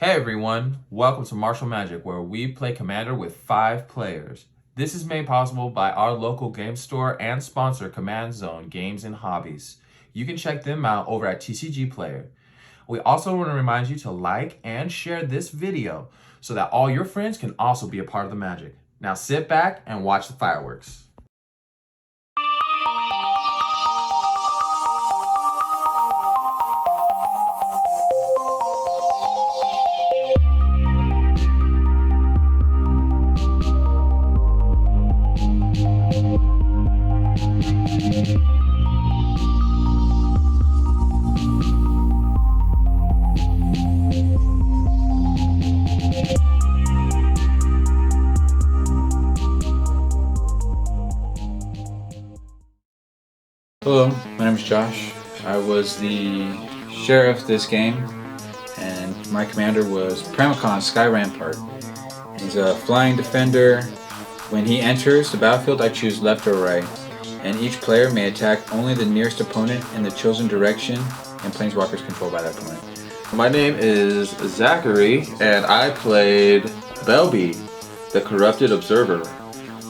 Hey everyone, welcome to Marshal Magic, where we play Commander with 5 players. This is made possible by our local game store and sponsor Command Zone Games and Hobbies. You can check them out over at TCG Player. We also want to remind you to like and share this video so that all your friends can also be a part of the magic. Now sit back and watch the fireworks. Hello, my name is Josh. I was the sheriff this game, and my commander was Pramikon, Sky Rampart. He's a flying defender. When he enters the battlefield, I choose left or right, and each player may attack only the nearest opponent in the chosen direction, and planeswalkers controlled by that opponent. My name is Zachary, and I played Belbe, the Corrupted Observer.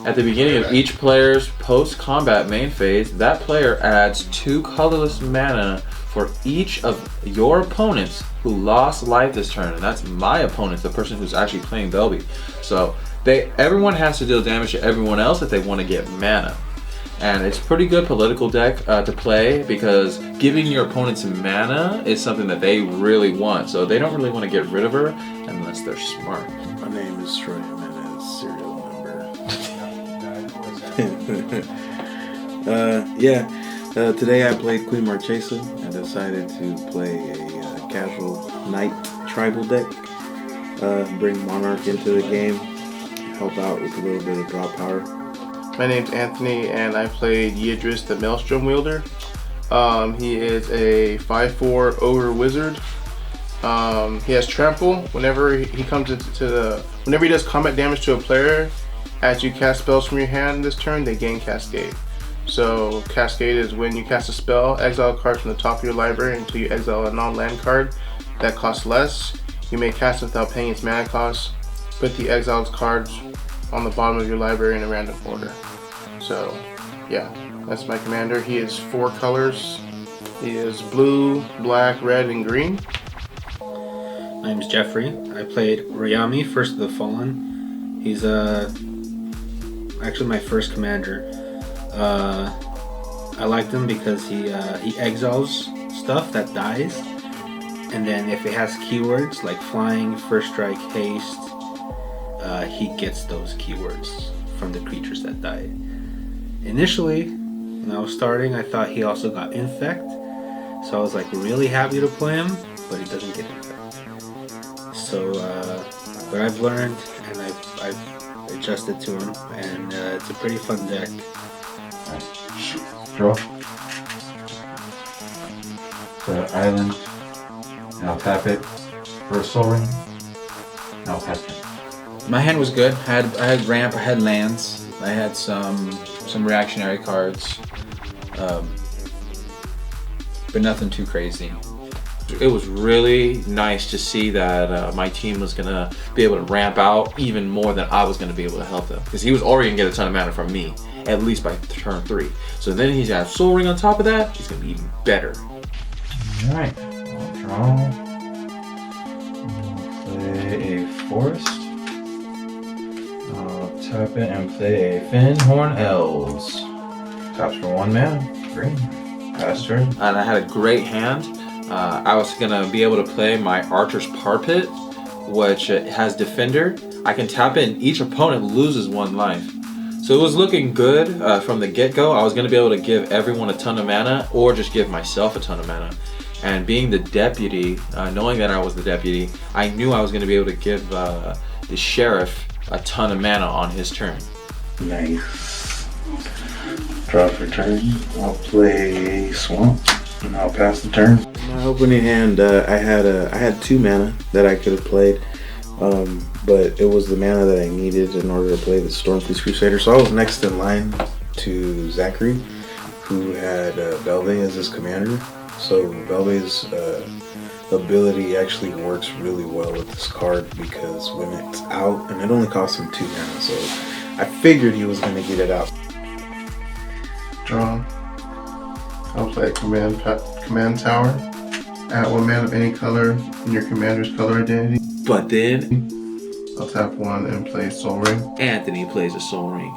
At the beginning of each player's post-combat main phase, that player adds 2 colorless mana for each of your opponents who lost life this turn, and that's my opponent, the person who's actually playing Belbe. So everyone has to deal damage to everyone else if they want to get mana. And it's a pretty good political deck to play because giving your opponents mana is something that they really want. So they don't really want to get rid of her unless they're smart. My name is Rayami, serial number. Today I played Queen Marchesa and decided to play a casual knight tribal deck. Bring Monarch into the game, help out with a little bit of draw power. My name's Anthony, and I played Yidris, the Maelstrom Wielder. He is a 5/4 ogre wizard. He has trample. Whenever he comes whenever he does combat damage to a player, as you cast spells from your hand this turn, they gain Cascade. So Cascade is when you cast a spell, exile a card from the top of your library until you exile a non-land card that costs less. You may cast it without paying its mana cost. Put the exiled cards on the bottom of your library in a random order. So yeah, that's my commander. He is 4 colors. He is blue, black, red, and green. My name is Jeffrey. I played Rayami, First of the Fallen. He's actually my first commander. I liked him because he exiles stuff that dies, and then if it has keywords like flying, first strike, haste, he gets those keywords from the creatures that die. Initially, when I was starting, I thought he also got infect, so I was like really happy to play him, but he doesn't get infect. So, but I've learned and I've adjusted to him, and it's a pretty fun deck. Draw. The island. And I'll tap it for a soul ring. And I'll pass it. My hand was good. I had ramp, I had lands, I had some reactionary cards, but nothing too crazy. It was really nice to see that my team was gonna be able to ramp out even more than I was gonna be able to help them, because he was already gonna get a ton of mana from me, at least by turn 3. So then he's got Soul Ring on top of that. He's gonna be even better. All right. I'll draw. I'll play a forest. I'll tap it and play a Finhorn Elves. Taps for 1 mana. Green. Pass turn. And I had a great hand. I was gonna be able to play my Archer's Parpet, which has Defender. I can tap it and each opponent loses 1 life. So it was looking good from the get-go. I was gonna be able to give everyone a ton of mana or just give myself a ton of mana. And being the deputy, knowing that I was the deputy, I knew I was gonna be able to give the sheriff a ton of mana on his turn. Nice. Draw for turn. I'll play a swamp and I'll pass the turn. My opening hand, I had 2 mana that I could have played, but it was the mana that I needed in order to play the Stormfleece Crusader. So I was next in line to Zachary, who had Belbe as his commander. So Belbe's ability actually works really well with this card because when it's out, and it only costs him 2 mana, so I figured he was going to get it out. Draw. I'll play command tower. Add 1 mana of any color in your commander's color identity. But then I'll tap 1 and play Soul Ring. Anthony plays a Soul Ring.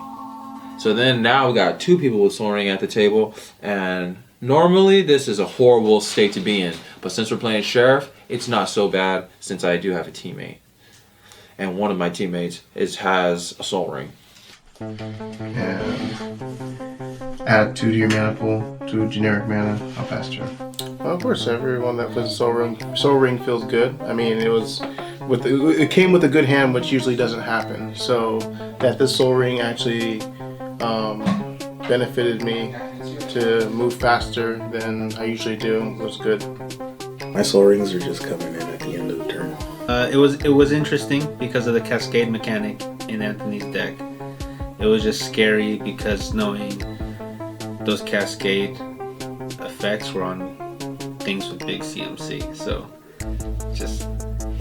So then now we got 2 people with Soul Ring at the table, and normally this is a horrible state to be in. But since we're playing Sheriff, it's not so bad since I do have a teammate. And one of my teammates has a Soul Ring. And add 2 to your mana pool, 2 generic mana. I'll pass turn. Well, of course, everyone that plays Soul Ring feels good. I mean, it came with a good hand, which usually doesn't happen. So that this Soul Ring actually benefited me to move faster than I usually do was good. My Soul Rings are just coming in at the end of the turn. It was interesting because of the cascade mechanic in Anthony's deck. It was just scary because knowing those cascade effects were on things with big CMC. So just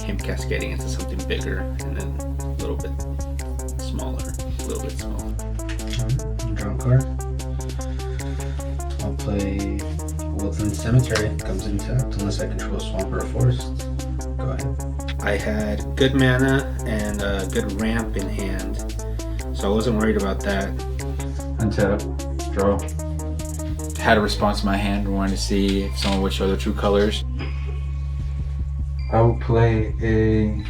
him cascading into something bigger and then a little bit smaller. Draw a card. I'll play Woodland Cemetery. Comes in tapped unless I control a swamp or a forest. Go ahead. I had good mana and a good ramp in hand, so I wasn't worried about that. Untap. Draw. Had a response in my hand. Wanted to see if someone would show their true colors. I will play a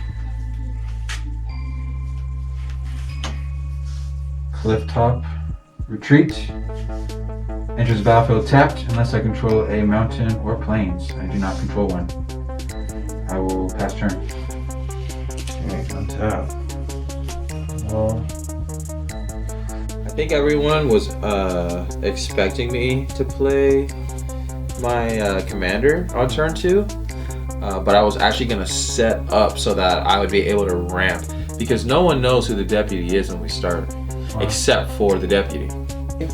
Clifftop Retreat. Enters the battlefield tapped unless I control a mountain or plains. I do not control one. I will pass turn. Okay, untap. Well, I think everyone was expecting me to play my commander on turn 2. But I was actually going to set up so that I would be able to ramp. Because no one knows who the deputy is when we start. Except for the deputy.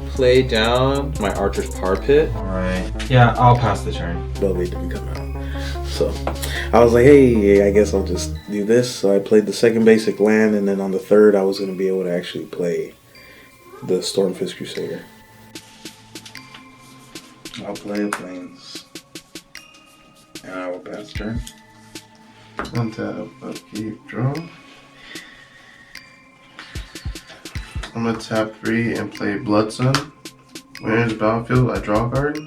Play down my Archer's Parpit. alright. Yeah, I'll pass the turn. Belbe didn't come out. So I was like, hey, I guess I'll just do this. So I played the second basic land, and then on the third I was going to be able to actually play the Stormfist Crusader. I'll play a Plains. And I will pass turn. Untap, upkeep, draw. I'm gonna tap 3 and play Blood Sun. When it enters the battlefield, I draw a card.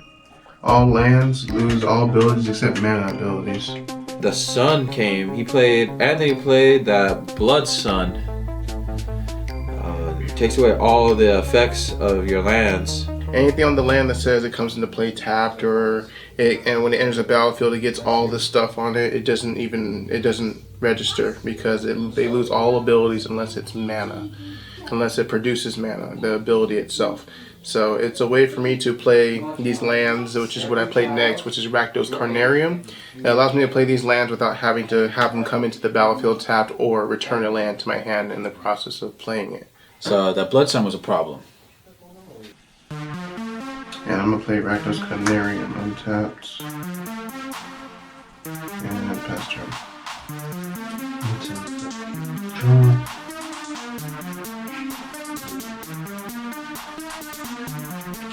All lands lose all abilities except mana abilities. The sun came. Anthony played that Blood Sun. Takes away all the effects of your lands. Anything on the land that says it comes into play tapped and when it enters the battlefield, it gets all this stuff on it. It doesn't register because they lose all abilities unless it's mana, unless it produces mana, the ability itself. So it's a way for me to play these lands, which is what I played next, which is Rakdos Carnarium. It allows me to play these lands without having to have them come into the battlefield tapped or return a land to my hand in the process of playing it. So that Blood Sun was a problem. And I'm gonna play Rakdos Carnarium untapped. And pass turn. Draw.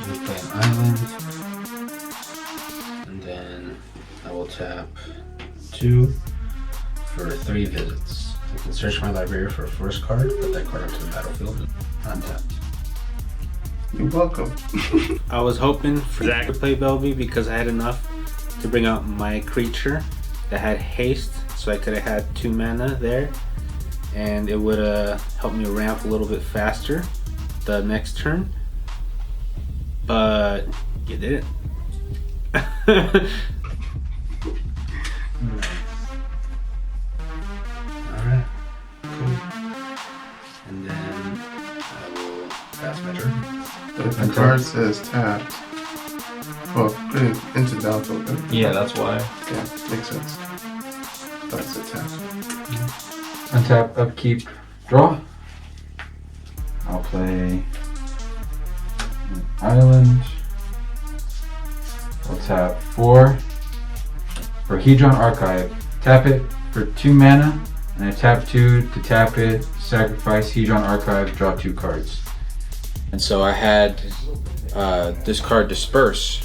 I'll play an island. And then I will tap 2 for 3 visits. I can search my library for a forest card, put that card onto the battlefield, untapped. You're welcome. I was hoping for Zach to play Belbe because I had enough to bring out my creature that had haste, so I could have had 2 mana there, and it would have helped me ramp a little bit faster the next turn. But you didn't. Alright, cool. And then I will pass my turn. But if the card says tapped, well, put it into the battlefield. Right? Yeah, that's why. Yeah, makes sense. But it's a tap. Untap, upkeep, draw. I'll play an island. I'll tap 4 for heat. Hedron Archive. Tap it for 2 mana, and I tap 2 to tap it, sacrifice Hedron Archive, draw 2 cards. And so I had this card Disperse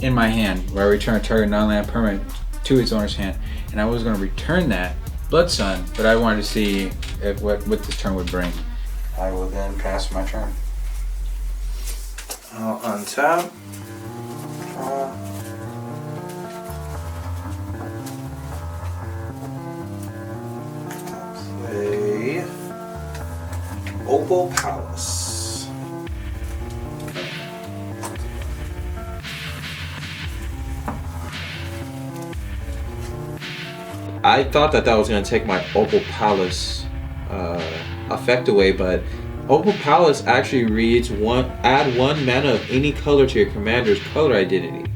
in my hand, where I return a target non-land permanent to its owner's hand. And I was going to return that Blood Sun, but I wanted to see what this turn would bring. I will then pass my turn. I'll untap. Draw. Play Opal Palace. I thought that was going to take my Opal Palace effect away, but Opal Palace actually reads add 1 mana of any color to your commander's color identity.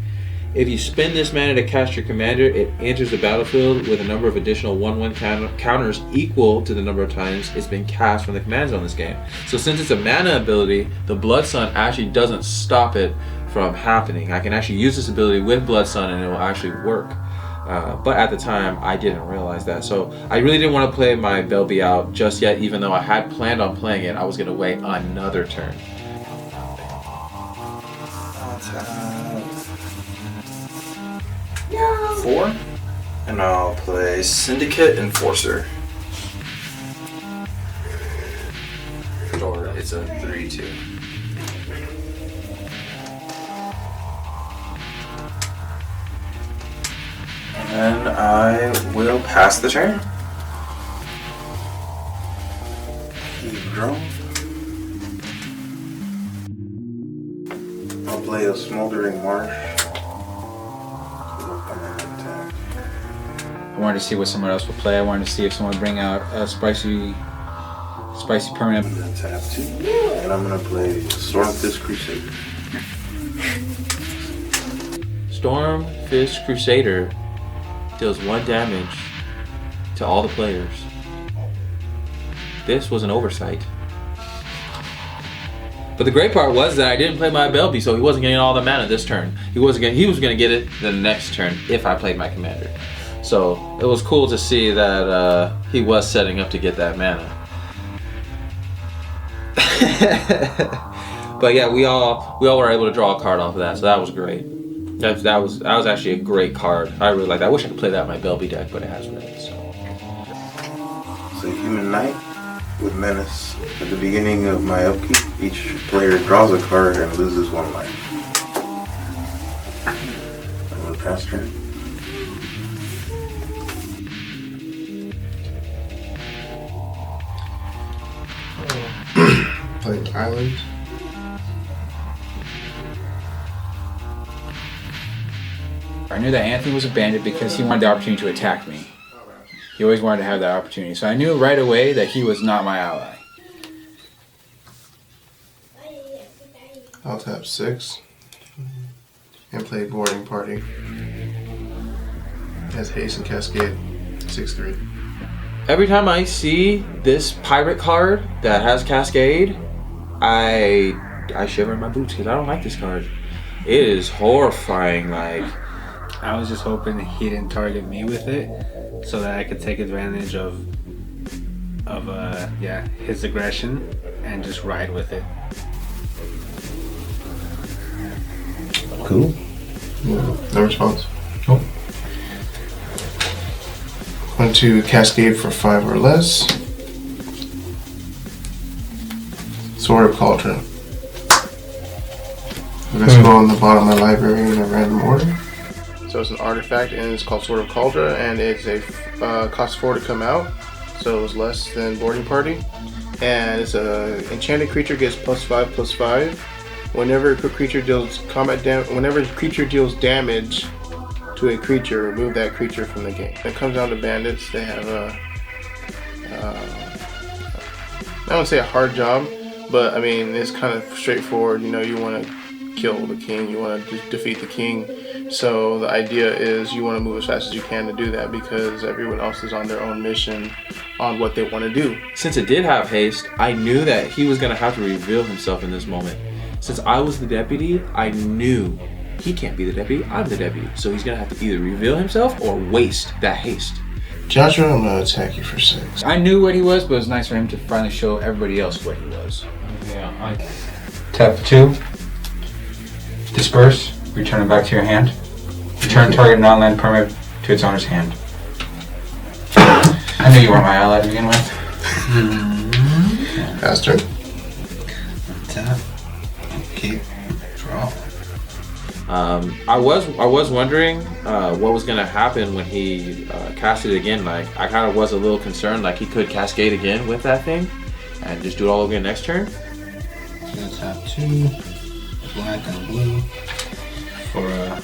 If you spend this mana to cast your commander, it enters the battlefield with a number of additional 1/1 counters equal to the number of times it's been cast from the command zone this game. So since it's a mana ability, the Blood Sun actually doesn't stop it from happening. I can actually use this ability with Blood Sun and it will actually work. But at the time, I didn't realize that. So I really didn't want to play my Belbe out just yet, even though I had planned on playing it. I was going to wait another turn. Yeah. 4. And I'll play Syndicate Enforcer. Or it's a 3/2. And I will pass the turn. Draw. I'll play a Smoldering Marsh. I wanted to see what someone else would play. I wanted to see if someone would bring out a spicy permanent. I'm gonna tap 2, and I'm gonna play Stormfist Crusader. Stormfist Crusader deals 1 damage to all the players. This was an oversight. But the great part was that I didn't play my Belbe, so he wasn't getting all the mana this turn. He was gonna get it the next turn if I played my commander. So it was cool to see that he was setting up to get that mana. But yeah, we all were able to draw a card off of that, so that was great. That was actually a great card. I really like that. I wish I could play that in my Belbe deck, but it has red. So. It's a Human Knight with Menace. At the beginning of my upkeep, each player draws a card and loses 1 life. I'm gonna pass turn. Play Island. I knew that Anthony was a bandit because he wanted the opportunity to attack me. He always wanted to have that opportunity. So I knew right away that he was not my ally. I'll tap 6 and play Boarding Party. It has Haste and Cascade. 6/3. Every time I see this pirate card that has Cascade, I shiver in my boots because I don't like this card. It is horrifying. Like, I was just hoping he didn't target me with it, so that I could take advantage of his aggression and just ride with it. Cool. No response. Cool. Went to Cascade for 5 or less. Sword of Cauldron. Let's go on the bottom of my library in a random order. So it's an artifact and it's called Sword of Cauldron and it's a cost 4 to come out. So it was less than Boarding Party. And it's a enchanted creature gets +5/+5. Whenever a creature deals damage to a creature, remove that creature from the game. It comes down to bandits. They have I wouldn't say a hard job, but I mean it's kind of straightforward. You know, you want to kill the king, you want to defeat the king. So the idea is you want to move as fast as you can to do that because everyone else is on their own mission on what they want to do. since it did have haste, I knew that he was going to have to reveal himself in this moment. Since I was the deputy, I knew he can't be the deputy, I'm the deputy. So he's gonna have to either reveal himself or waste that haste. Joshua, I'm gonna attack you for 6. I knew what he was, but it was nice for him to finally show everybody else what he was. Yeah, I tap 2. Disperse. Return it back to your hand. Return target non-land permanent to its owner's hand. I knew you weren't my ally to begin with. Faster. Tap. Keep. Draw. I was wondering what was gonna happen when he casted it again. Like I kind of was a little concerned, like he could cascade again with that thing, and just do it all over again next turn. Gonna tap 2, black and blue for a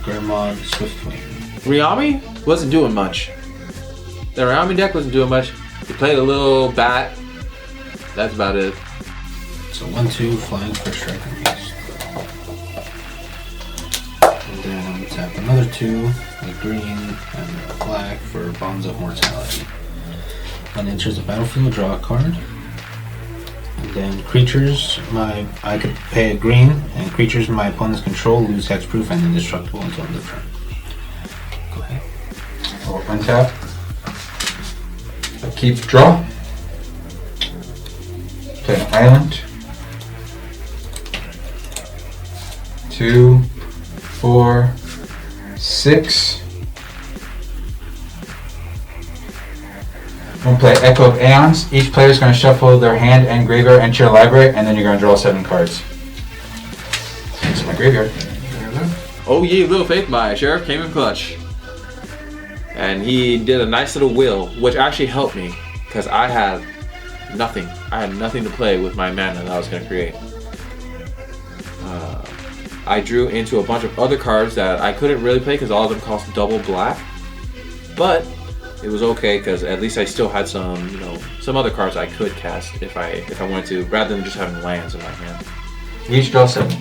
Grimog Swiftwing. Rayami wasn't doing much. The Rayami deck wasn't doing much. He played a little bat. That's about it. So 1/2 flying for strike and haste. And then I'm gonna tap another 2, a green and a black for Bonds of Mortality. When it enters the battlefield, draw a card. And then creatures, I could pay a green, and creatures my opponent's control lose hexproof and indestructible until end of turn. Go ahead. Or untap. Keep draw. Play an island. 2, 4, 6. I'm gonna play Echo of Aeons. Each player is gonna shuffle their hand and graveyard, enter your library, and then you're gonna draw 7 cards. This is my graveyard. Oh yeah, little faith, my sheriff came in clutch. And he did a nice little will, which actually helped me, because I had nothing. I had nothing to play with my mana that I was gonna create. I drew into a bunch of other cards that I couldn't really play because all of them cost double black. But it was okay because at least I still had some, you know, some other cards I could cast if I wanted to, rather than just having lands in my hand. You each draw 7.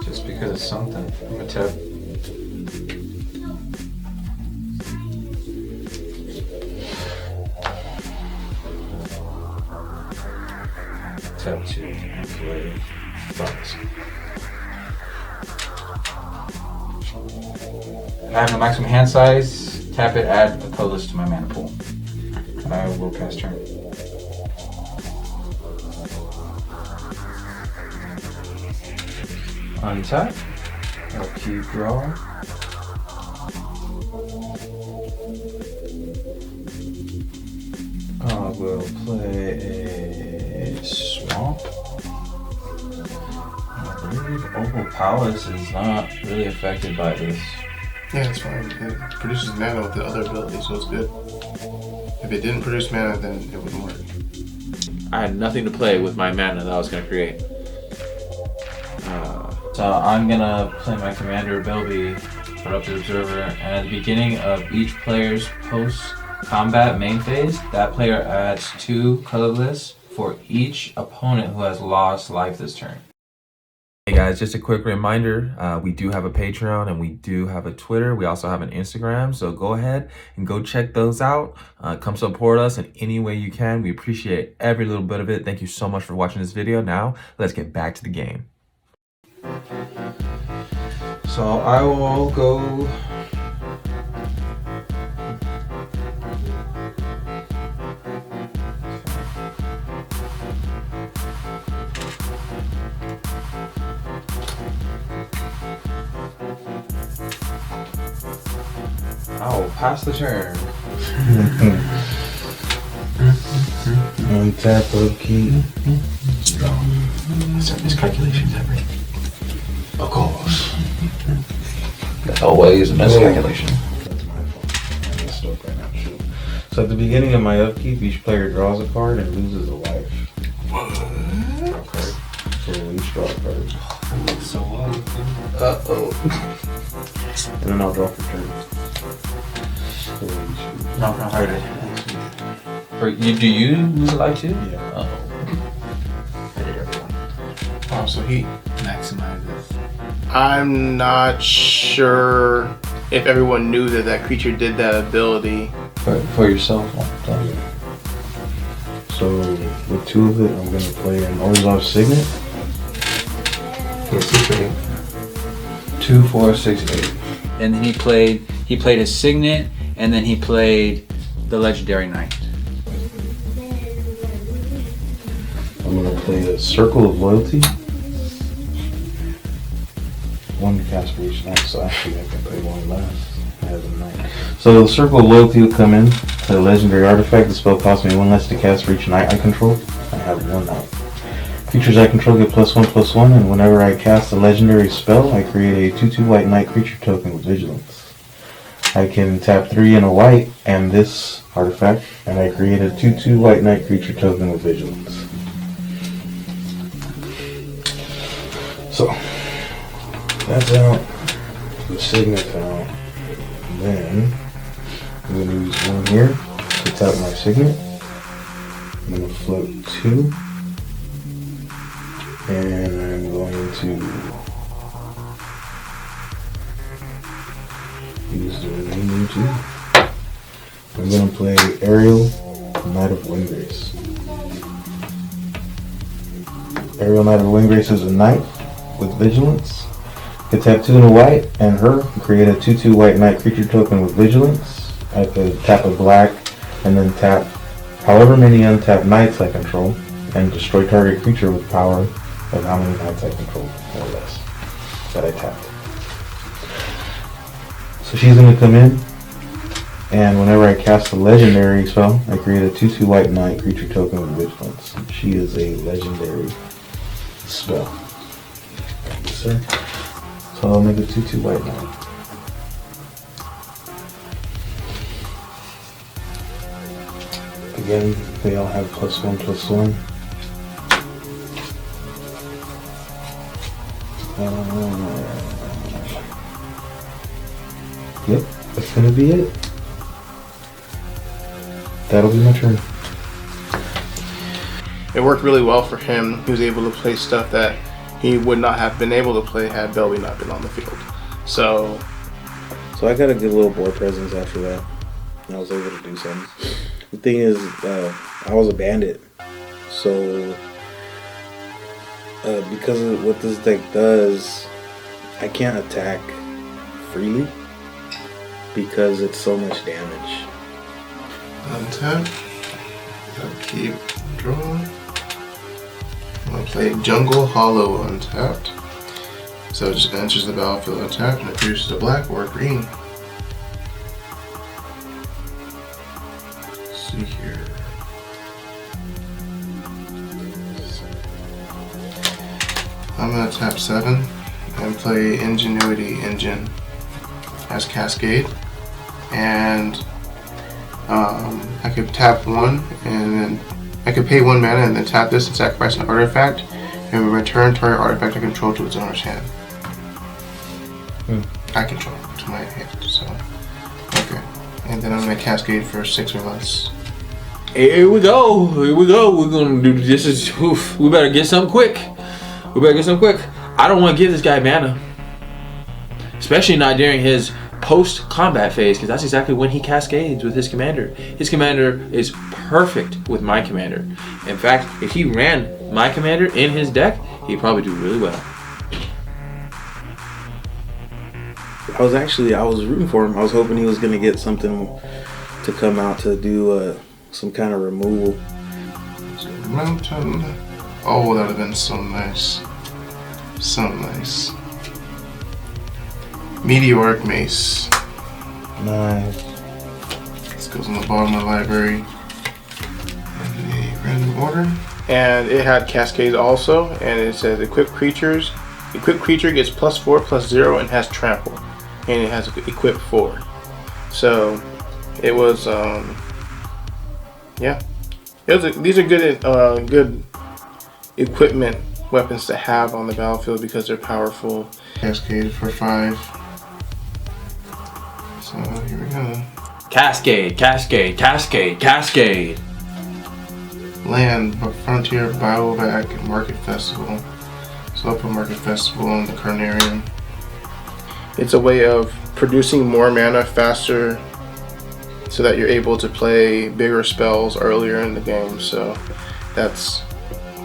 Just because it's something. I'm gonna tap. Tap 2 and play Bucks. I have no maximum hand size. Tap it, add a colorless to my mana pool. And I will pass turn. Untap. I'll keep draw. I will play a swamp. I believe Opal Palace is not really affected by this. Yeah, it's fine. It produces mana with the other ability, so it's good. If it didn't produce mana, then it wouldn't work. I had nothing to play with my mana that I was going to create. So I'm going to play my commander Belbe, Corrupted Observer, and at the beginning of each player's post-combat main phase, that player adds 2 colorless for each opponent who has lost life this turn. Hey guys, just a quick reminder, we do have a Patreon and we do have a Twitter. We also have an Instagram, so go ahead and go check those out. Come support us in any way you can. We appreciate every little bit of it. Thank you so much for watching this video. Now, let's get back to the game. So I will go... I'll pass the turn. On tap of key. So miscalculations everything. Of course. Always a miscalculation. That's my fault. I messed up right now. So at the beginning of my upkeep, each player draws a card and loses a life. Okay. So we'll each draw a card. So And then I'll draw for turns. So we'll each- No, no, hard. Do you lose a life too? Yeah. Oh. I did everyone. Oh, so he maximizes. I'm not sure if everyone knew that that creature did that ability. For yourself, tell me. So with 2 of it, I'm gonna play an Orzhov Signet. Yes, you 2, 4, 6, 8. And then he played his Signet, and then he played the Legendary Knight. I'm gonna play a Circle of Loyalty. 1 cast for each knight, so actually I can play 1 last. I have a knight. So the Circle of Loyalty will come in to a legendary artifact. The spell costs me 1 less to cast for each knight I control. I have 1 knight. Creatures I control get +1/+1, and whenever I cast a legendary spell, I create a 2/2 white knight creature token with vigilance. I can tap 3 and a white and this artifact, and I create a 2/2 white knight creature token with vigilance. So that's out. The Signet's out. And then I'm going to use 1 here to tap my Signet. I'm going to float 2. And I'm going to use the remaining 2. I'm going to play Aerial, Knight of Windgrace. Aerial Knight of Windgrace is a knight with vigilance. Could tap 2 and a white and her create a 2/2 white knight creature token with vigilance. I could tap a black and then tap however many untapped knights I control and destroy target creature with power of how many knights I control, more or less, that I tapped. So she's going to come in, and whenever I cast a legendary spell, I create a 2/2 white knight creature token with vigilance. She is a legendary spell. Yes, sir. So I'll make a 2/2 white knight. Again, they all have +1/+1. Yep, that's gonna be it. That'll be my turn. It worked really well for him. He was able to play stuff that he would not have been able to play had Belbe not been on the field. So I got a good little board presence after that. I was able to do something. The thing is, I was a bandit, so because of what this deck does, I can't attack freely because it's so much damage. untap. Gotta keep drawing. I'm gonna play Jungle Hollow untapped. So it just enters the battlefield untapped and it produces a black or a green. Let's see here. I'm gonna tap 7 and play Ingenuity Engine as Cascade, and I could tap 1 and then I could pay 1 mana and then tap this and sacrifice an artifact and return target artifact I control to its owner's hand. I control to my hand, so okay. And then I'm gonna Cascade for 6 or less. Here we go. Here we go. We're gonna do this. We better get something quick. I don't want to give this guy mana, especially not during his post-combat phase, because that's exactly when he cascades with his commander. His commander is perfect with my commander. In fact, if he ran my commander in his deck, he'd probably do really well. I was rooting for him. I was hoping he was going to get something to come out to do some kind of removal. So Mountain. Oh, that would have been so nice. So nice. Meteoric Mace. Nice. This goes on the bottom of the library in a random order. And it had Cascades also, and it says equip creatures. Equip creature gets +4/+0 and has trample. And it has equip 4. So it was yeah. These are good equipment weapons to have on the battlefield because they're powerful. Cascade for 5. So here we go. Cascade, cascade, cascade, cascade. Land, Frontier, Biovac, Market Festival. So I'll put Market Festival on the Carnarium. It's a way of producing more mana faster so that you're able to play bigger spells earlier in the game. So that's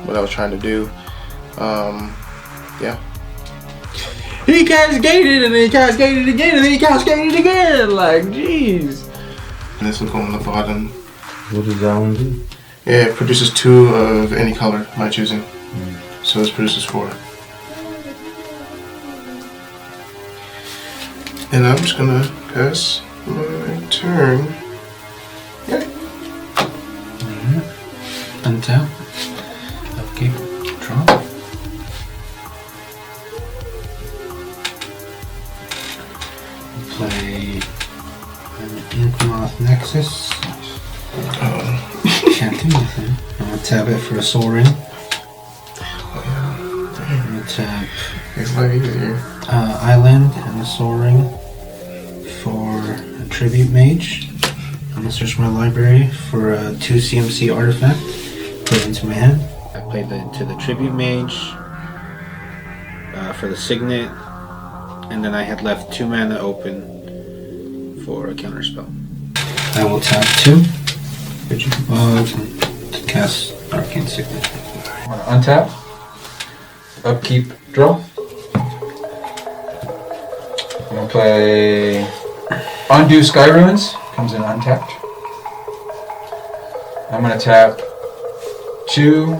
what I was trying to do. Yeah. He cascaded and then he cascaded again and then he cascaded again. Like, jeez. And this will go on the bottom. What does that one do? Yeah, it produces 2 of any color, my choosing. So this produces 4. And I'm just gonna pass my turn. Untap. Okay. Draw. Play an Inkmoth Nexus. Can't do anything. I'm gonna tap it for a Soul Ring. I'm gonna tap It's not easier. Island and a Soul Ring for a Tribute Mage. I'm gonna search my library for a 2 CMC artifact. Put it into my hand. I played to the Tribute Mage for the Signet, and then I had left 2 mana open for a counterspell. I will tap 2 to cast Arcane Signet. I'm gonna untap, upkeep, draw. I'm gonna play Undo Sky Ruins, comes in untapped. I'm gonna tap 2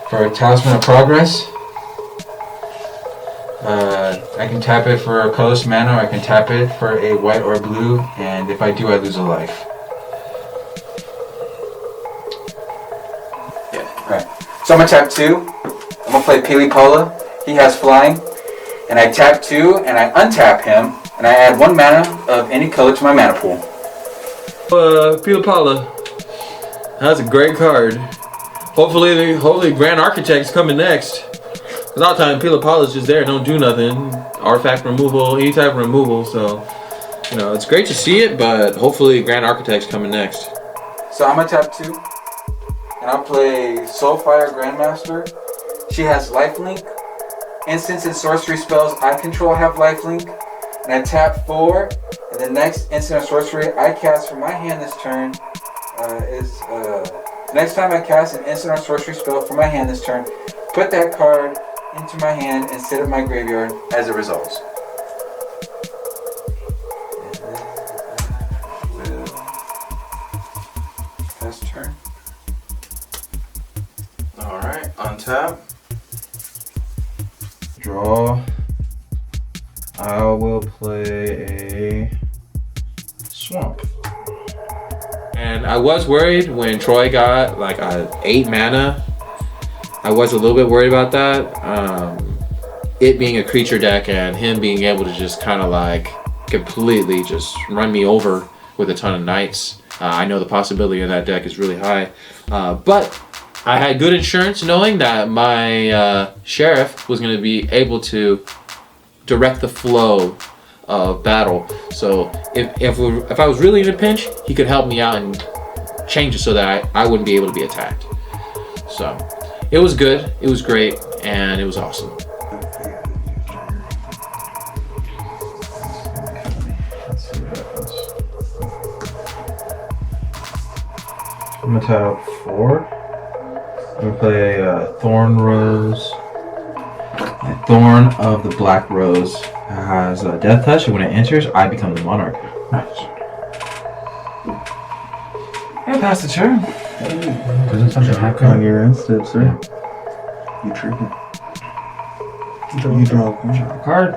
for a Talisman of Progress. I can tap it for a colorless mana, or I can tap it for a white or blue, and if I do, I lose a life. Yeah. Alright. So I'm gonna tap 2. I'm gonna play Pili Pola. He has flying. And I tap 2 and I untap him, and I add 1 mana of any color to my mana pool. Pila Pala. That's a great card. Hopefully Grand Architect's coming next. Cause all the time Pila Pala's just there, don't do nothing. Artifact removal, any type of removal, so you know, it's great to see it, but hopefully Grand Architect's coming next. So I'm gonna tap 2, and I'll play Soulfire Grandmaster. She has lifelink. Instants and sorcery spells I control have lifelink. And I tap 4, and the next instant or sorcery I cast from my hand this turn next time I cast an instant or sorcery spell from my hand this turn, put that card into my hand instead of my graveyard as it resolves. Pass turn. Alright, untap. Draw. I will play a swamp. And I was worried when Troy got like 8 mana. I was a little bit worried about that. It being a creature deck and him being able to just kind of like completely just run me over with a ton of knights. I know the possibility of that deck is really high. But I had good insurance knowing that my sheriff was going to be able to direct the flow of battle. So if I was really in a pinch, he could help me out and change it so that I wouldn't be able to be attacked. So it was good, it was great, and it was awesome. I'm gonna tap 4. I'm gonna play Thorn Rose. Thorn of the Black Rose has a Death Touch, and when it enters, I become the Monarch. Nice. And pass the turn. Doesn't touch a high On your end step, sir. You tripping. You draw a card.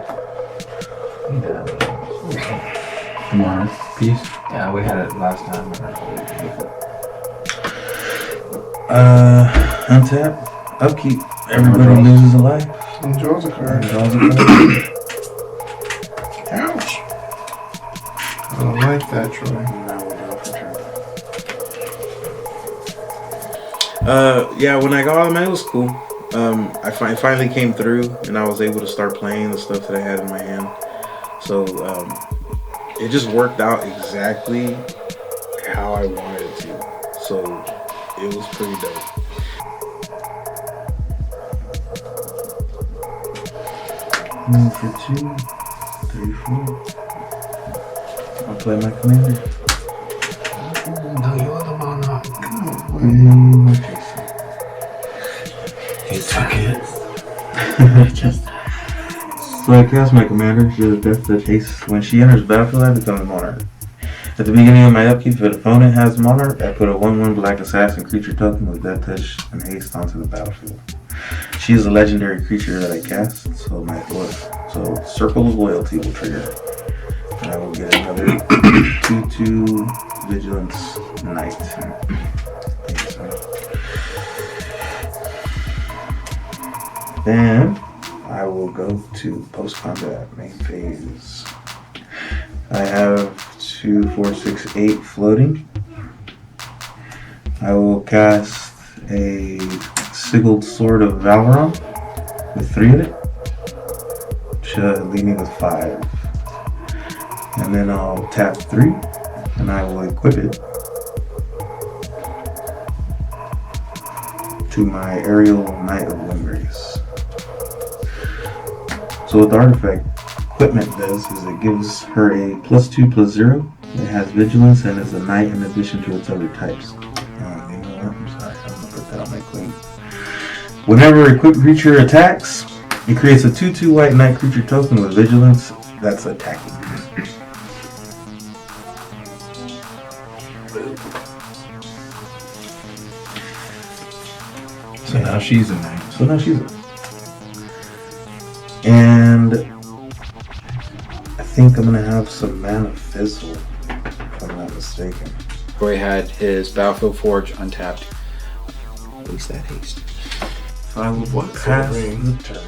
Come on, piece. Yeah, we had it last time. Untap. Upkeep. Everybody loses a life. And draws a card. Draws a card. Ouch. I don't like that, Troy. Now we'll draw for turn. Yeah, when I got out of middle school, I finally came through and I was able to start playing the stuff that I had in my hand. So it just worked out exactly how I wanted it to. So it was pretty dope. Move for 2. 34. I'll play my commander. No, you are the monarch. Queen Marchesa. You took it. So I cast my commander. She has death touch haste. When she enters the battlefield, I become the monarch. At the beginning of my upkeep, if an opponent has monarch, I put a 1/1 black assassin creature token with death touch and haste onto the battlefield. She is a legendary creature that I cast, so Circle of Loyalty will trigger. And I will get another 2/2 Vigilance Knight. Then I will go to post-combat main phase. I have 2, 4, 6, 8 floating. I will cast a Sigiled Sword of Valron with 3 of it. Should leave me with 5. And then I'll tap 3 and I will equip it to my Aerial Knight of Windgrace. So what the artifact equipment does is it gives her a +2/+0. It has vigilance and is a knight in addition to its other types. You know what? I'm sorry, I'm gonna put that on my queen. Whenever a equipped creature attacks, it creates a 2/2 white knight creature token with vigilance that's attacking. So now she's a knight. And I think I'm gonna have some Mana Fizzle, if I'm not mistaken. Roy had his Battlefield Forge untapped. Waste that haste. I will what? Pass the turn.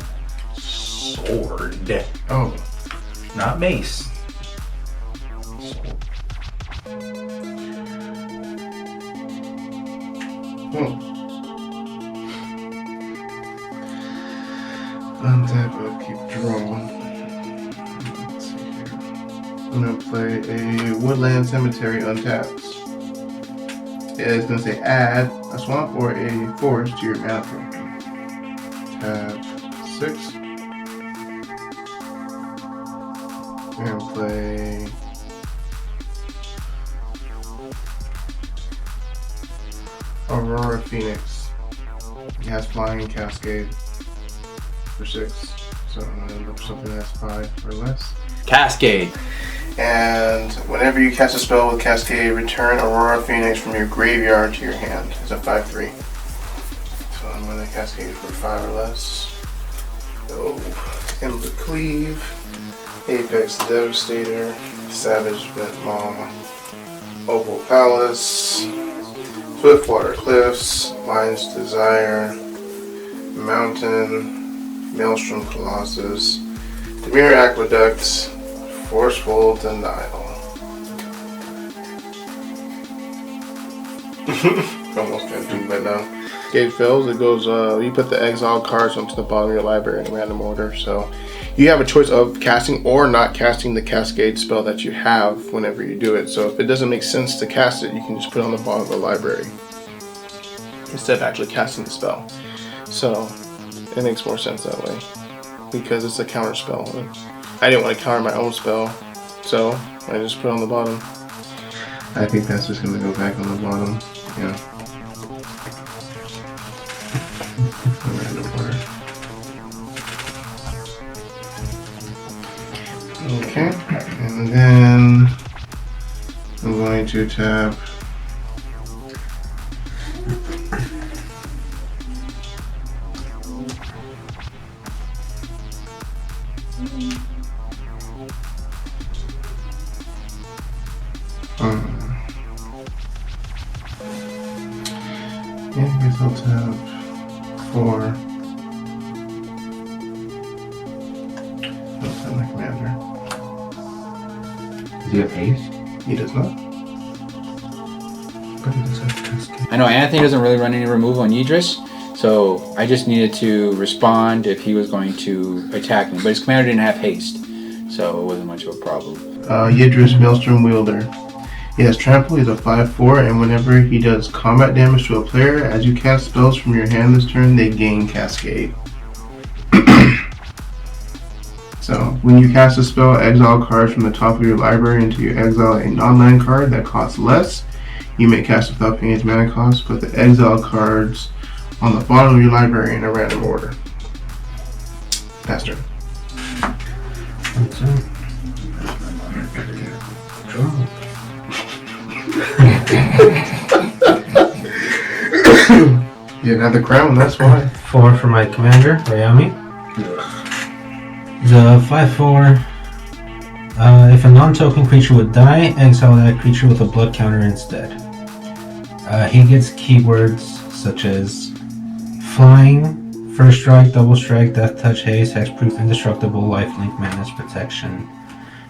Sword. Oh. Not mace. Untap, upkeep, draw. Let's see here. I'm gonna play a Woodland Cemetery untapped. It's gonna say add a swamp or a forest to your mana pool. Tap 6. And play Aurora Phoenix. It has flying cascade for 6. So I'm gonna look for something that's 5 or less. Cascade. And whenever you cast a spell with Cascade, return Aurora Phoenix from your graveyard to your hand. It's a 5/3. So I'm going to Cascade for 5 or less. Oh, Ember Cleave, Apex Devastator, Savage Vent Maw, Opal Palace, Swiftwater Cliffs, Mind's Desire, Mountain, Maelstrom Colossus, Demir Aqueduct, Forceful Denial. Almost can't do that now. Gate fails. It goes. You put the exile cards onto the bottom of your library in random order. So you have a choice of casting or not casting the Cascade spell that you have whenever you do it. So if it doesn't make sense to cast it, you can just put it on the bottom of the library instead of actually casting the spell. So it makes more sense that way because it's a counter spell. I didn't want to counter my own spell, so I just put it on the bottom. I think that's just going to go back on the bottom. Yeah. Random order. Okay, and then I'm going to tap yeah, I guess I'll tap 4. I'll tap my commander. Does he have haste? He does not. But he does have Cascade. I know Anthony doesn't really run any removal on Yidris, so I just needed to respond if he was going to attack me. But his commander didn't have haste, so it wasn't much of a problem. Yidris, Maelstrom Wielder. He has trample, he's a 5/4, and whenever he does combat damage to a player, as you cast spells from your hand this turn, they gain Cascade. So, when you cast a spell, exile cards from the top of your library until you exile a non-land card that costs less. You may cast without paying its mana cost. Put the exile cards on the bottom of your library in a random order. Pass turn. You didn't have the crown, that's why. 4 for my commander, Rayami. The 5/4. If a non-token creature would die, exile that creature with a blood counter instead. He gets keywords such as flying, first strike, double strike, death touch, haste, hexproof, indestructible, lifelink, menace, protection,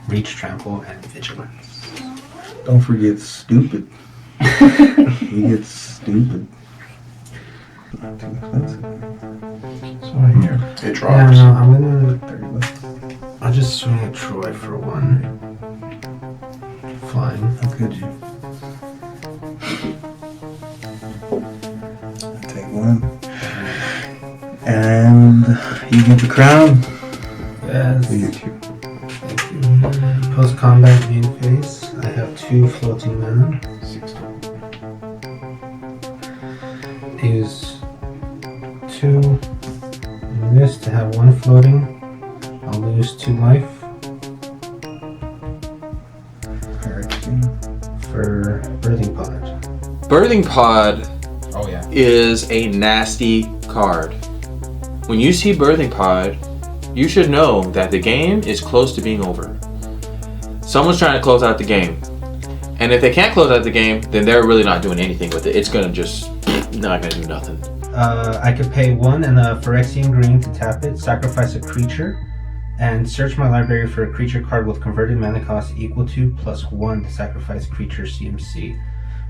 reach, trample, and vigilance. Don't forget stupid. He gets stupid. Not too expensive. So here. It Yeah, drops. no, I'm gonna. $30. I'll just swing at Troy for 1. Flying. How could you? Take 1. And you get the crown. Yes. You get 2. Thank you. Post-combat main phase. I have 2 floating mana. 6 total. Use 2 in this to have 1 floating. I'll lose 2 life for Birthing Pod. Birthing Pod Oh yeah. is a nasty card. When you see Birthing Pod, you should know that the game is close to being over. Someone's trying to close out the game. And if they can't close out the game, then they're really not doing anything with it. It's gonna just not gonna do nothing. I could pay 1 and a Phyrexian Green to tap it, sacrifice a creature, and search my library for a creature card with converted mana cost equal to +1 to sacrifice creature CMC.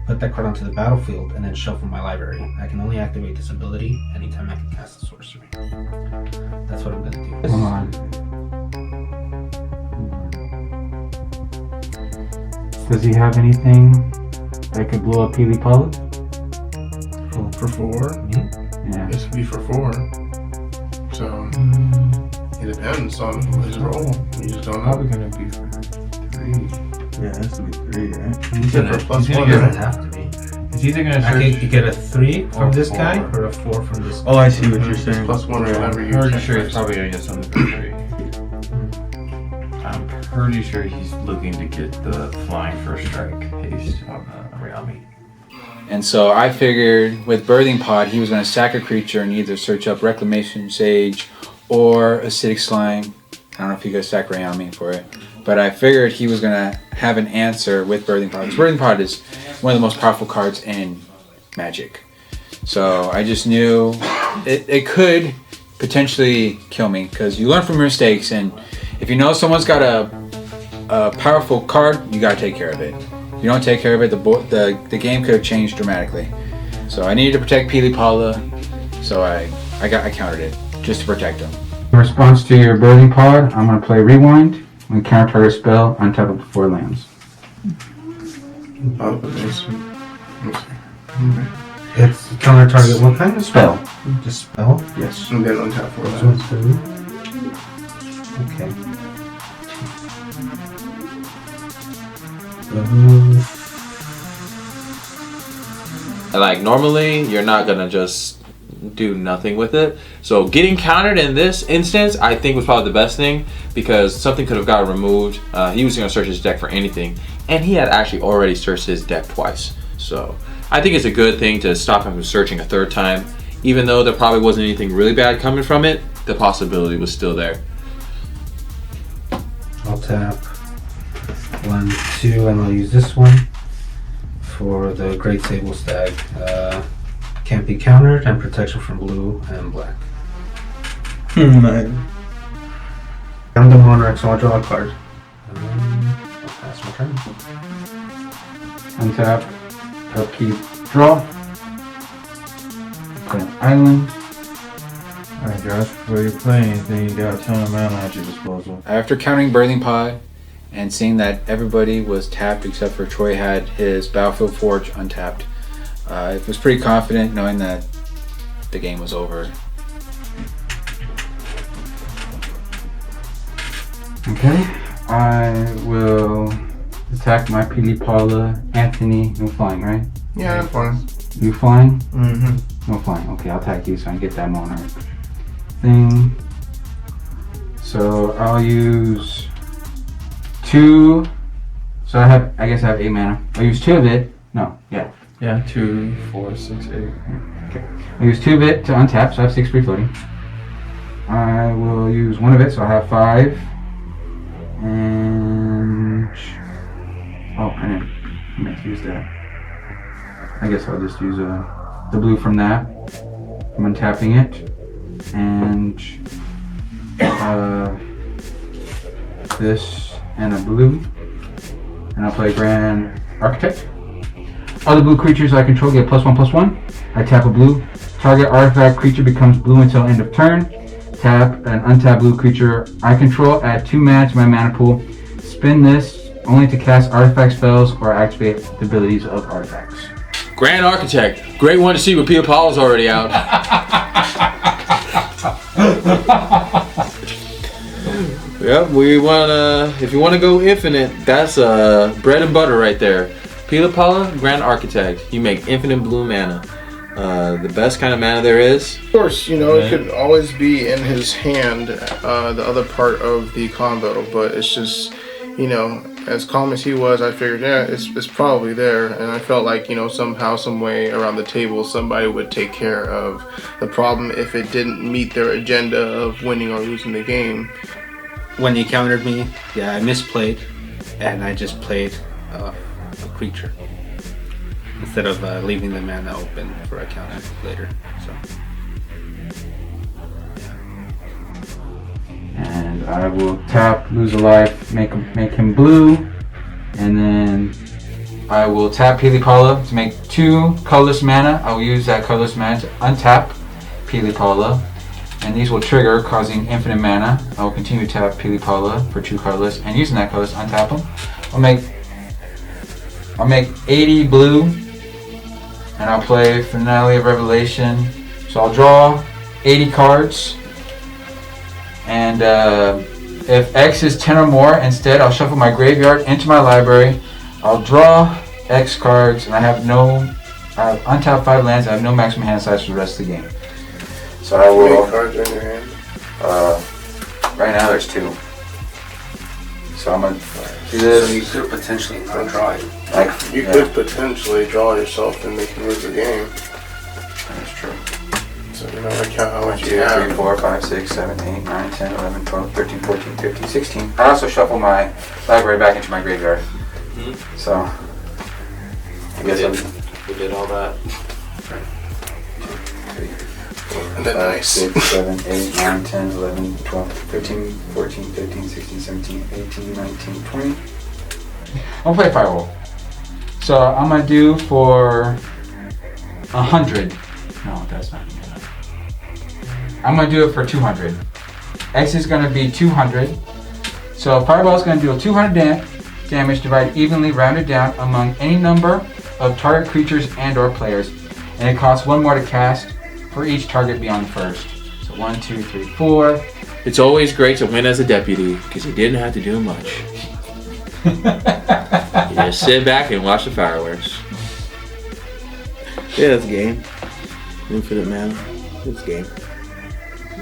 Put that card onto the battlefield and then shuffle my library. I can only activate this ability anytime I can cast a sorcery. That's what I'm gonna do. Come on. Does he have anything that could blow up Peely Pala? For 4. Yeah. This would be for 4. So, it depends on his role. You just don't know. Probably gonna be for 3. Yeah, it has to be 3, right? You said for +1, It right? doesn't have to be. It's either gonna I search. could get a 3 from Or this four. guy or a 4 from this guy. Oh, I see what you're saying. +1 whenever you I'm pretty check sure he's first. probably gonna get something for 3. I'm pretty sure he's looking to get the flying first strike haste on Rayami. And so I figured with Birthing Pod, he was going to sack a creature and either search up Reclamation Sage or Acidic Slime. I don't know if you guys sack Rayami for it. But I figured he was going to have an answer with Birthing Pod. Because Birthing Pod is one of the most powerful cards in Magic. So I just knew it could potentially kill me. Because you learn from your mistakes. And if you know someone's got a powerful card, you got to take care of it. If you don't take care of it, the game could have changed dramatically. So I needed to protect Peely Pala, so I countered it just to protect him. In response to your Birthing Pod, I'm going to play Rewind. When counter target spell, untap up to 4 lands. I'll put this. It's counter target. What kind of Spell. Just spell? Yes. And then untap 4 So lands. it's 3. Okay. Like normally, you're not gonna just do nothing with it. So getting countered in this instance, I think was probably the best thing because something could have got removed. He was gonna search his deck for anything, and he had actually already searched his deck twice. So I think it's a good thing to stop him from searching a 3rd time, even though there probably wasn't anything really bad coming from it. The possibility was still there. I'll tap 1, 2, and I'll use this one for the Great Sable Stag. Can't be countered, and protection from blue and black. Nice. I'm the Monarch, so I'll draw a card. And then I'll pass my turn. Untap. Upkeep. Draw. Play an island. Alright Josh, before you play anything, you got a ton of mana at your disposal. After counting Birthing Pod and seeing that everybody was tapped except for Troy had his Battlefield Forge untapped, I was pretty confident knowing that the game was over. Okay. I will attack my Pilipala. Anthony, no flying, right? Yeah, I'm fine. You flying? Mm-hmm. No flying. Okay, I'll attack you so I can get that monarch thing. So I'll use 2. So I guess I have 8 mana. I'll use 2 of it. No, yeah. Yeah, 2, 4, 6, 8. Okay. I'll use 2 of it to untap, so I have 6 free floating. I will use 1 of it, so I have 5. And oh, I meant to use that. I guess I'll just use the blue from that. I'm untapping it, and this and a blue, and I'll play Grand Architect. Other blue creatures I control get +1/+1. I tap a blue. Target artifact creature becomes blue until end of turn. Tap an untapped blue creature I control. Add 2 mana to my mana pool. Spin this only to cast artifact spells or activate the abilities of artifacts. Grand Architect, great one to see when Pia Paula's already out. Yep, if you wanna go infinite, that's bread and butter right there. Pia Paula, Grand Architect, you make infinite blue mana. The best kind of mana there is. Of course, it could always be in his hand, the other part of the combo, but it's just, as calm as he was, I figured, it's probably there, and I felt like, somehow, some way around the table, somebody would take care of the problem if it didn't meet their agenda of winning or losing the game. When he countered me, I misplayed, and I just played a creature instead of leaving the mana open for a counter later. So. And I will tap, lose a life, make him blue, and then I will tap Pilipala to make 2 colorless mana. I will use that colorless mana to untap Pilipala, and these will trigger, causing infinite mana. I will continue to tap Pilipala for 2 colorless, and using that colorless, untap them. I'll make 80 blue, and I'll play Finale of Revelation. So I'll draw 80 cards. And if X is 10 or more, instead I'll shuffle my graveyard into my library. I'll draw X cards, and I have untapped 5 lands. I have no maximum hand size for the rest of the game. So I will. How many cards are in your hand? Right now there's 2. So I'm gonna do this. So you could potentially not draw it. You could potentially draw yourself and make you lose the game. That's true. So I count how 1, much 2, you have. 3, 4, 5, 6, 7, 8, 9, 10, 11, 12, 13, 14, 15, 16. I also shuffle my library back into my graveyard. So I guess we did all that. And then nice. 6, 7, 8, 9, 10, 11, 12, 13, 14, 15, 16, 17, 18, 19, 20. I'm gonna play Firewall. So I'm gonna do for 100. No, that's not good enough. I'm gonna do it for 200. X is gonna be 200. So Fireball is gonna deal 200 damage divided evenly, rounded down among any number of target creatures and/or players, and it costs 1 more to cast for each target beyond the first. So 1, 2, 3, 4. It's always great to win as a deputy because you didn't have to do much. You just sit back and watch the fireworks. Yeah, it's game. Infinite mana. It's game.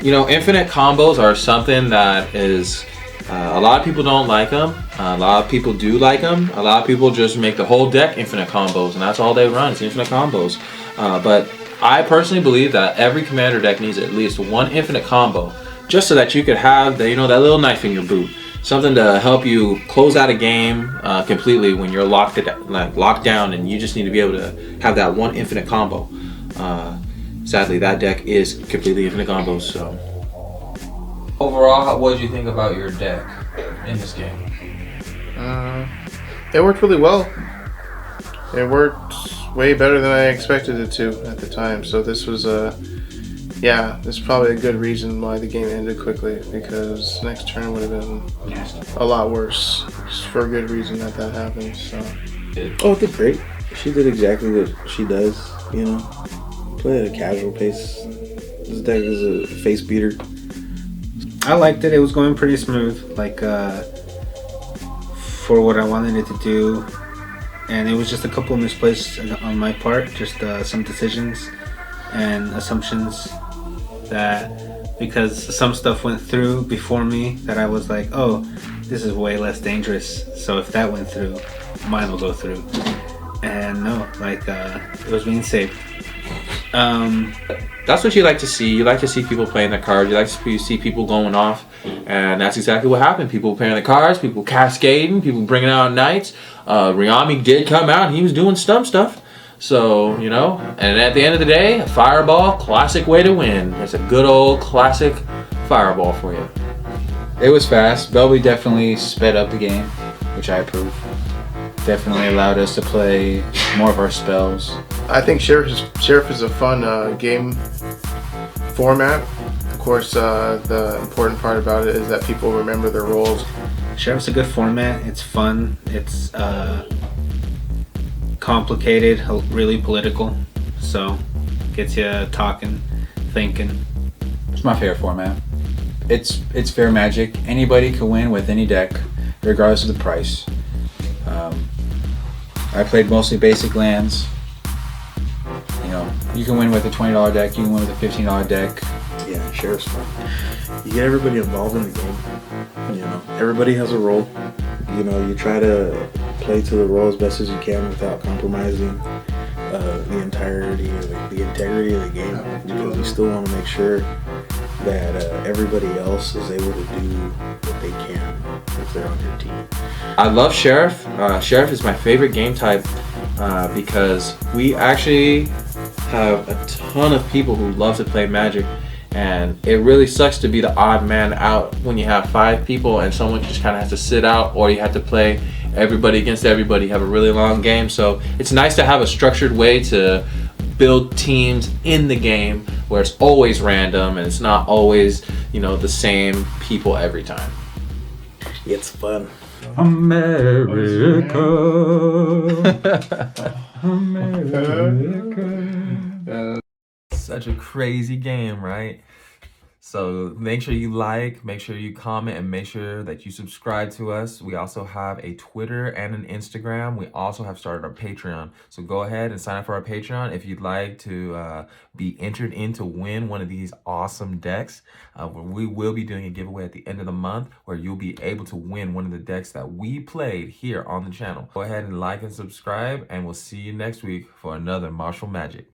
Infinite combos are something that is. A lot of people don't like them. A lot of people do like them. A lot of people just make the whole deck infinite combos, and that's all they run. It's infinite combos. But I personally believe that every commander deck needs at least 1 infinite combo, just so that you could have that little knife in your boot, something to help you close out a game completely when you're locked down, and you just need to be able to have that 1 infinite combo. Sadly, that deck is completely infinite combos. So. Overall, what did you think about your deck in this game? It worked really well. It worked way better than I expected it to at the time. So this was this is probably a good reason why the game ended quickly, because next turn would have been a lot worse. Just for a good reason that happened. So. Oh, it did great. She did exactly what she does. Play at a casual pace. This deck is a face beater. I liked it. It was going pretty smooth, like for what I wanted it to do. And it was just a couple of misplays on my part, just some decisions and assumptions that because some stuff went through before me that I was like, oh, this is way less dangerous. So if that went through, mine will go through. And no, like it was being saved. That's what you like to see. You like to see people playing their cards. You like to see people going off. And that's exactly what happened. People playing the cards, people cascading, people bringing out knights. Rayami did come out and he was doing stump stuff. So, you know, and at the end of the day, a fireball, classic way to win. It's a good old classic fireball for you. It was fast. Belbe definitely sped up the game, which I approve. Definitely allowed us to play more of our spells. I think Sheriff is a fun game format. Of course, the important part about it is that people remember their roles. Sheriff's a good format. It's fun. It's complicated, really political. So gets you talking, thinking. It's my favorite format. It's fair magic. Anybody can win with any deck, regardless of the price. I played mostly basic lands. You know, you can win with a $20 deck, you can win with a $15 deck. Yeah, Sheriff's fun. You get everybody involved in the game. You know, everybody has a role. You know, you try to play to the role as best as you can without compromising the entirety or the integrity of the game, because you still want to make sure that everybody else is able to do what they can if they're on your team. I love Sheriff. Sheriff is my favorite game type because we actually have a ton of people who love to play Magic, and it really sucks to be the odd man out when you have 5 people and someone just kind of has to sit out, or you have to play everybody against everybody, have a really long game. So it's nice to have a structured way to build teams in the game where it's always random and it's not always, you know, the same people every time. It's fun. America. America. Such a crazy game, right? So make sure you like, make sure you comment, and make sure that you subscribe to us. We also have a Twitter and an Instagram. We also have started our Patreon. So go ahead and sign up for our Patreon if you'd like to be entered in to win one of these awesome decks. We will be doing a giveaway at the end of the month where you'll be able to win one of the decks that we played here on the channel. Go ahead and like and subscribe, and we'll see you next week for another Marshal Magic.